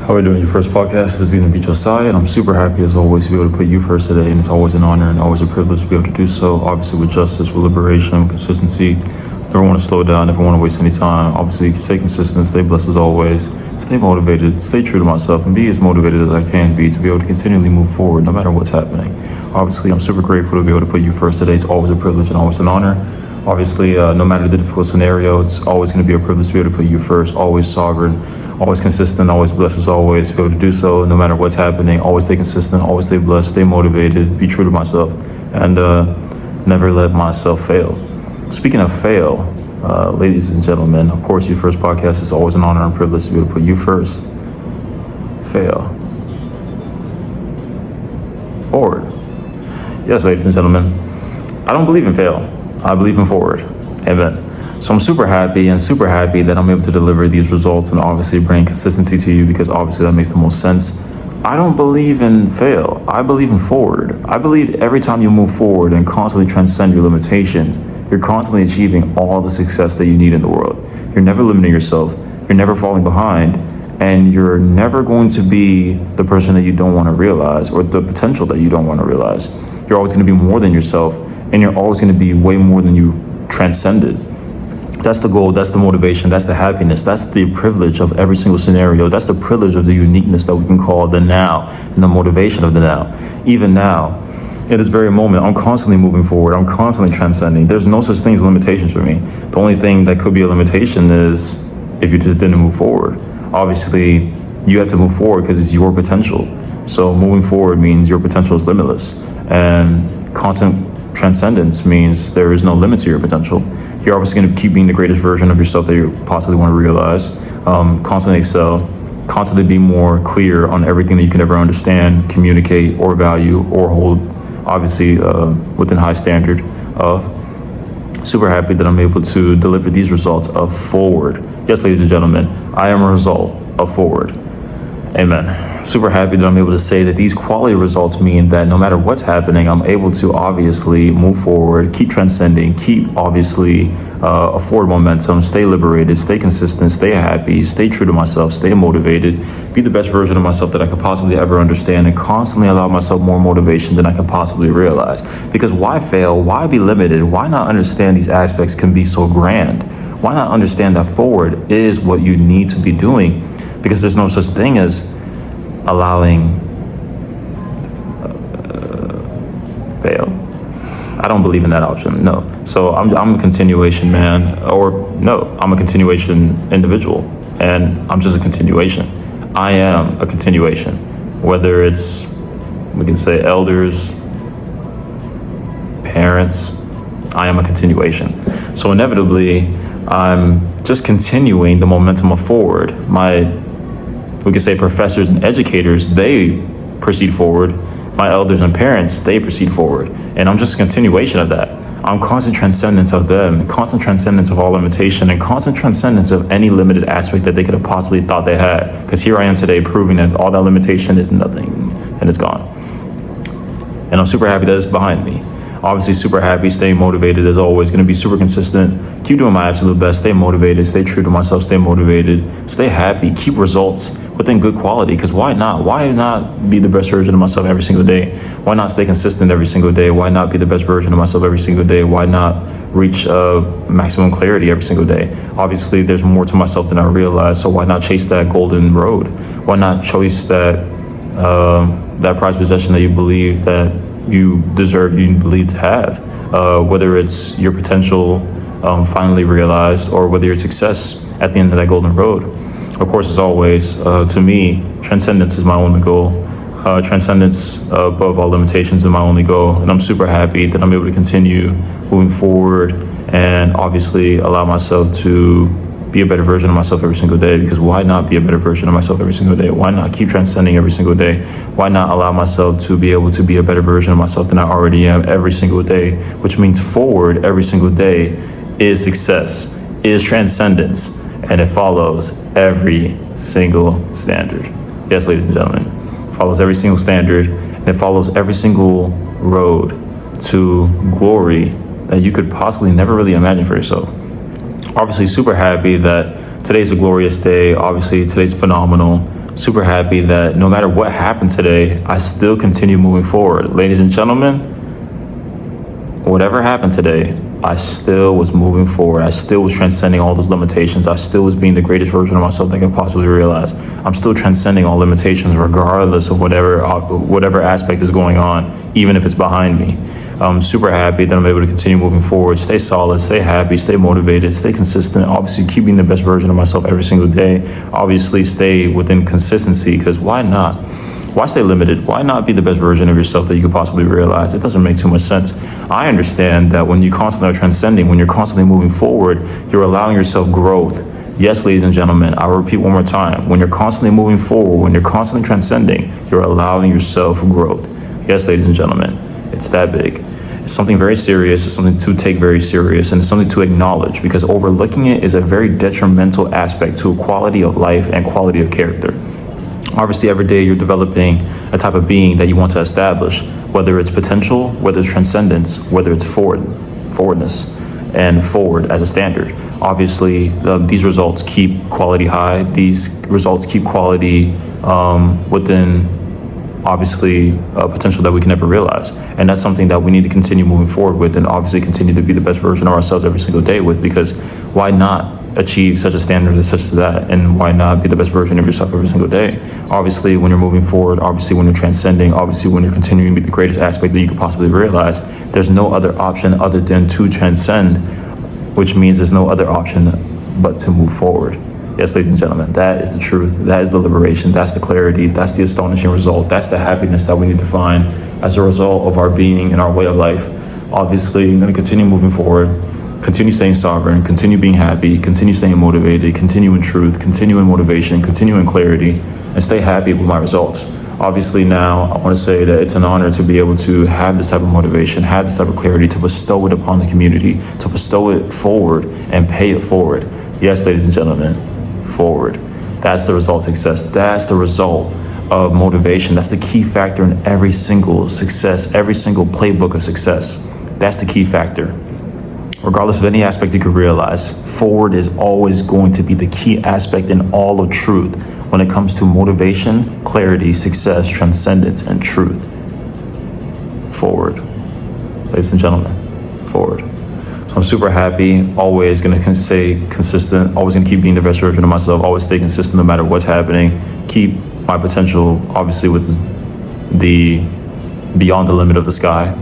How are we doing? Your first podcast is going to be Josiah, and I'm super happy as always to be able to put you first today, and it's always an honor and always a privilege to be able to do so, obviously with justice, with liberation, with consistency. Never want to slow down, never want to waste any time. Obviously, stay consistent, stay blessed as always, stay motivated, stay true to myself, and be as motivated as I can be to be able to continually move forward no matter what's happening. Obviously, I'm super grateful to be able to put you first today. It's always a privilege and always an honor. Obviously, no matter the difficult scenario, it's always going to be a privilege to be able to put you first, always sovereign, always consistent, always blessed as always, to be able to do so no matter what's happening. Always stay consistent, always stay blessed, stay motivated, be true to myself, and never let myself fail. Speaking of fail, ladies and gentlemen, of course, your first podcast is always an honor and privilege to be able to put you first. Fail. Forward. Yes, ladies and gentlemen, I don't believe in fail. I believe in forward. Amen. So I'm super happy that I'm able to deliver these results and obviously bring consistency to you, because obviously that makes the most sense. I don't believe in fail. I believe in forward. I believe every time you move forward and constantly transcend your limitations, you're constantly achieving all the success that you need in the world. You're never limiting yourself. You're never falling behind. And you're never going to be the person that you don't want to realize, or the potential that you don't want to realize. You're always going to be more than yourself, and you're always going to be way more than you transcended. That's the goal, that's the motivation, that's the happiness, that's the privilege of every single scenario. That's the privilege of the uniqueness that we can call the now, and the motivation of the now. Even now, at this very moment, I'm constantly moving forward, I'm constantly transcending. There's no such thing as limitations for me. The only thing that could be a limitation is if you just didn't move forward. Obviously, you have to move forward because it's your potential. So moving forward means your potential is limitless. And constant transcendence means there is no limit to your potential. You're obviously going to keep being the greatest version of yourself that you possibly want to realize. Constantly excel, constantly be more clear on everything that you can ever understand, communicate, or value, or hold, obviously within high standard of. Super happy that I'm able to deliver these results of forward. Yes, ladies and gentlemen, I am a result of forward. Amen. Super happy that I'm able to say that these quality results mean that no matter what's happening, I'm able to obviously move forward, keep transcending, keep obviously afford momentum, stay liberated, stay consistent, stay happy, stay true to myself, stay motivated, be the best version of myself that I could possibly ever understand, and constantly allow myself more motivation than I could possibly realize. Because why fail? Why be limited? Why not understand these aspects can be so grand? Why not understand that forward is what you need to be doing? Because there's no such thing as allowing fail. I don't believe in that option, no. So I'm a continuation man, or no, I'm a continuation individual, and I'm just a continuation. I am a continuation. Whether it's, we can say elders, parents, I am a continuation. So inevitably, I'm just continuing the momentum of forward. We could say professors and educators, they proceed forward. My elders and parents, they proceed forward. And I'm just a continuation of that. I'm constant transcendence of them, constant transcendence of all limitation, and constant transcendence of any limited aspect that they could have possibly thought they had. Because here I am today proving that all that limitation is nothing, and it's gone. And I'm super happy that it's behind me. Obviously super happy, staying motivated as always, going to be super consistent, keep doing my absolute best, stay motivated, stay true to myself, stay motivated, stay happy, keep results within good quality, because why not? Why not be the best version of myself every single day? Why not stay consistent every single day? Why not be the best version of myself every single day? Why not reach maximum clarity every single day? Obviously, there's more to myself than I realize, so why not chase that golden road? Why not chase that prized possession that you believe that you deserve, you believe to have, whether it's your potential finally realized, or whether your success at the end of that golden road. Of course, as always, to me, transcendence is my only goal. Transcendence above all limitations is my only goal, and I'm super happy that I'm able to continue moving forward and obviously allow myself to be a better version of myself every single day. Because why not be a better version of myself every single day? Why not keep transcending every single day? Why not allow myself to be able to be a better version of myself than I already am every single day? Which means forward every single day is success, is transcendence, and it follows every single standard. Yes, ladies and gentlemen, it follows every single standard, and it follows every single road to glory that you could possibly never really imagine for yourself. Obviously super happy that today's a glorious day. Obviously today's phenomenal. Super happy that no matter what happened today, I still continue moving forward. Ladies and gentlemen, whatever happened today, I still was moving forward. I still was transcending all those limitations. I still was being the greatest version of myself that I could possibly realize. I'm still transcending all limitations regardless of whatever aspect is going on, even if it's behind me. I'm super happy that I'm able to continue moving forward, stay solid, stay happy, stay motivated, stay consistent, obviously keep being the best version of myself every single day. Obviously stay within consistency, because why not? Why stay limited? Why not be the best version of yourself that you could possibly realize? It doesn't make too much sense. I understand that when you constantly are transcending, when you're constantly moving forward, you're allowing yourself growth. Yes, ladies and gentlemen, I will repeat one more time. When you're constantly moving forward, when you're constantly transcending, you're allowing yourself growth. Yes, ladies and gentlemen, it's that big. It's something very serious. It's something to take very serious, and it's something to acknowledge, because overlooking it is a very detrimental aspect to quality of life and quality of character. Obviously, every day you're developing a type of being that you want to establish, whether it's potential, whether it's transcendence, whether it's forwardness, and forward as a standard. Obviously, these results keep quality high. These results keep quality within obviously potential that we can never realize. And that's something that we need to continue moving forward with, and obviously continue to be the best version of ourselves every single day with, because why not achieve such a standard such as that, and why not be the best version of yourself every single day? Obviously, when you're moving forward, obviously when you're transcending, obviously when you're continuing to be the greatest aspect that you could possibly realize, there's no other option other than to transcend, which means there's no other option but to move forward. Yes, ladies and gentlemen, that is the truth. That is the liberation. That's the clarity. That's the astonishing result. That's the happiness that we need to find as a result of our being and our way of life. Obviously, I'm going to continue moving forward, continue staying sovereign, continue being happy, continue staying motivated, continue in truth, continue in motivation, continue in clarity, and stay happy with my results. Obviously, now I want to say that it's an honor to be able to have this type of motivation, have this type of clarity, to bestow it upon the community, to bestow it forward and pay it forward. Yes, ladies and gentlemen, forward. That's the result of success. That's the result of motivation. That's the key factor in every single success, every single playbook of success. That's the key factor. Regardless of any aspect you could realize, forward is always going to be the key aspect in all of truth when it comes to motivation, clarity, success, transcendence, and truth. Forward. Ladies and gentlemen, forward. So I'm super happy, always going to stay consistent, always going to keep being the best version of myself, always stay consistent no matter what's happening, keep my potential, obviously, with the beyond the limit of the sky.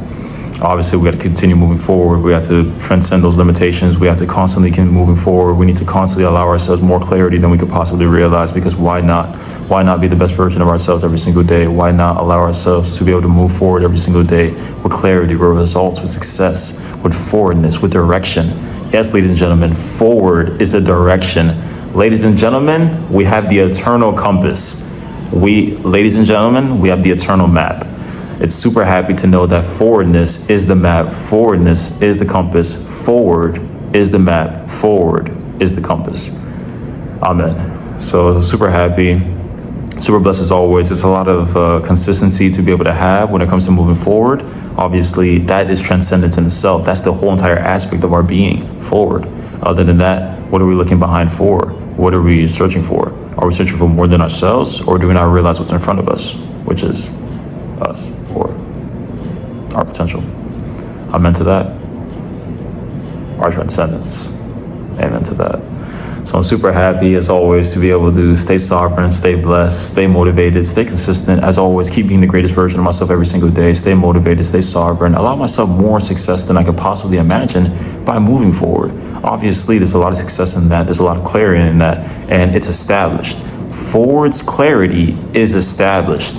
Obviously, we got to continue moving forward. We have to transcend those limitations. We have to constantly keep moving forward. We need to constantly allow ourselves more clarity than we could possibly realize, because why not? Why not be the best version of ourselves every single day? Why not allow ourselves to be able to move forward every single day with clarity, with results, with success, with forwardness, with direction? Yes, ladies and gentlemen, forward is a direction. Ladies and gentlemen, we have the eternal compass. Ladies and gentlemen, we have the eternal map. It's super happy to know that forwardness is the map, forwardness is the compass, forward is the map, forward is the compass. Amen. So super happy, super blessed as always. It's a lot of consistency to be able to have when it comes to moving forward. Obviously, that is transcendence in itself. That's the whole entire aspect of our being, forward. Other than that, what are we looking behind for? What are we searching for? Are we searching for more than ourselves, or do we not realize what's in front of us, which is us, or our potential? Amen to that. Our transcendence. Amen to that. So I'm super happy, as always, to be able to stay sovereign, stay blessed, stay motivated, stay consistent. As always, keep being the greatest version of myself every single day. Stay motivated, stay sovereign, allow myself more success than I could possibly imagine by moving forward. Obviously, there's a lot of success in that. There's a lot of clarity in that, and it's established. Forward's clarity is established.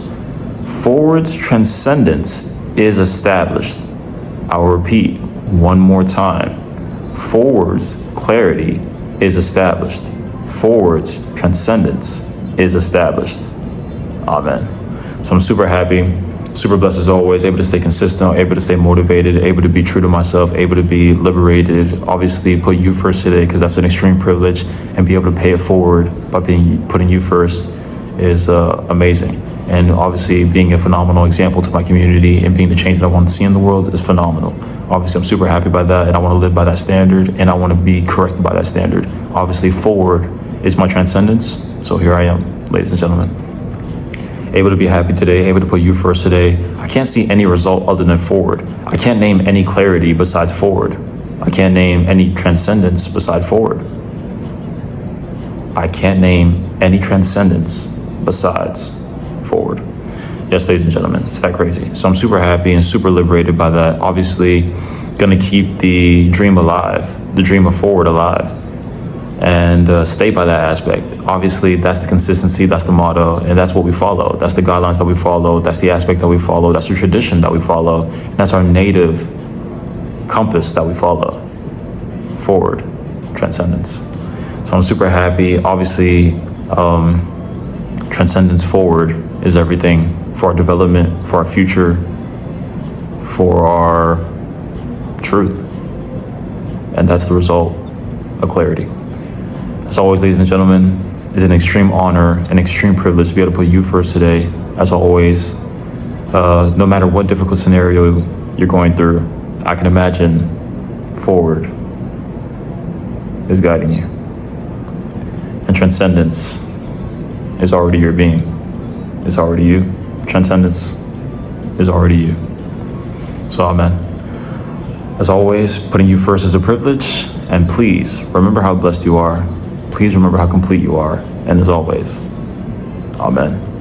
Forward's transcendence is established. I'll repeat one more time. Forward's clarity is established. Forward's transcendence is established. Amen. So I'm super happy, super blessed as always, able to stay consistent, able to stay motivated, able to be true to myself, able to be liberated, obviously put you first today, because that's an extreme privilege, and be able to pay it forward by putting you first is amazing. And obviously being a phenomenal example to my community and being the change that I want to see in the world is phenomenal. Obviously, I'm super happy by that, and I want to live by that standard, and I want to be corrected by that standard. Obviously, forward is my transcendence, So here I am, ladies and gentlemen. Able to be happy today, able to put you first today. I can't see any result other than forward. I can't name any clarity besides forward. I can't name any transcendence besides forward. I can't name any transcendence besides forward. Yes, ladies and gentlemen, it's that crazy. So I'm super happy and super liberated by that. Obviously, gonna keep the dream alive, the dream of forward alive, and stay by that aspect. Obviously, that's the consistency, that's the motto, and that's what we follow. That's the guidelines that we follow, that's the aspect that we follow, that's the tradition that we follow, and that's our native compass that we follow. Forward, transcendence. So I'm super happy. Obviously, transcendence forward is everything for our development, for our future, for our truth. And that's the result of clarity. As always, ladies and gentlemen, it's an extreme honor, an extreme privilege to be able to put you first today. As always, no matter what difficult scenario you're going through, I can imagine forward is guiding you. And transcendence is already your being. It's already you. Transcendence is already you. So, amen. As always, putting you first is a privilege. And please remember how blessed you are. Please remember how complete you are. And as always, amen.